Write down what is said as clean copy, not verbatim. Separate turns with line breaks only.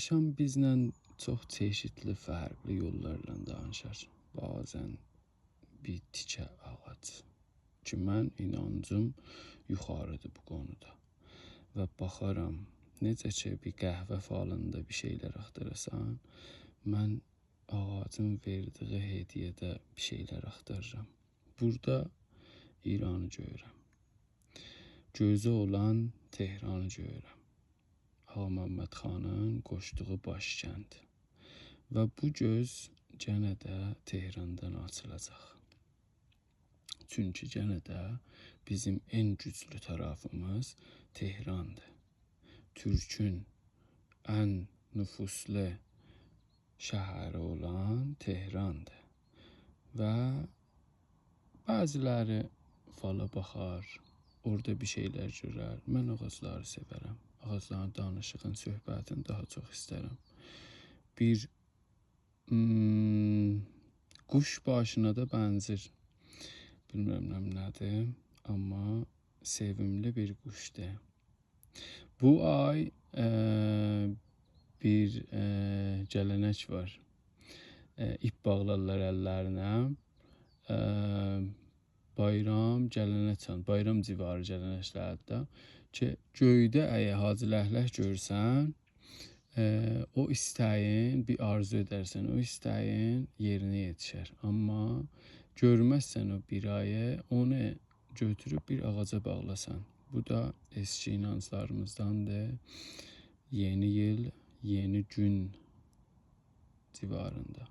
Yaşam bizlə çox çeşidli, fərqli yollarla danışar. Bazen bir tikə ağac ki, mən inancım yuxarıdır bu konuda və baxaram, necə ki bir qəhvə falında bir şeylər axtarasan, mən ağacın verdiği hediyədə bir şeylər axtarıram. Burada İranı görürəm. Gözü olan Tehranı görürəm. Ağa Məhəmməd xanın qoşduğu başkənd və bu göz yenə də Tehrandan açılacaq. Çünki yenə də bizim en güclü tarafımız Tehrandır. Türkün en nüfuslu şəhəri olan Tehrandır. Və bəziləri fala baxar, orada bir şeylər görər. Mən ağacları sevərəm. Ağacların danışığın, söhbətin daha çox istərəm. Bir quş başına da bənzir. Bilmirəm nədir, amma sevimli bir quşdur. Bu ay bir gələnek var. İp bağlarlar əllərinə. Bayram civarı gələnəklərdə ki, göydə əgər Hacı Ləhləh görsən, o istəyin, bir arzu edərsən, o istəyin yerinə yetişər. Amma görməzsən o bir ayı, onu götürüb bir ağaca bağlasan. Bu da eski inanclarımızdandır. Yeni yıl, yeni gün civarında.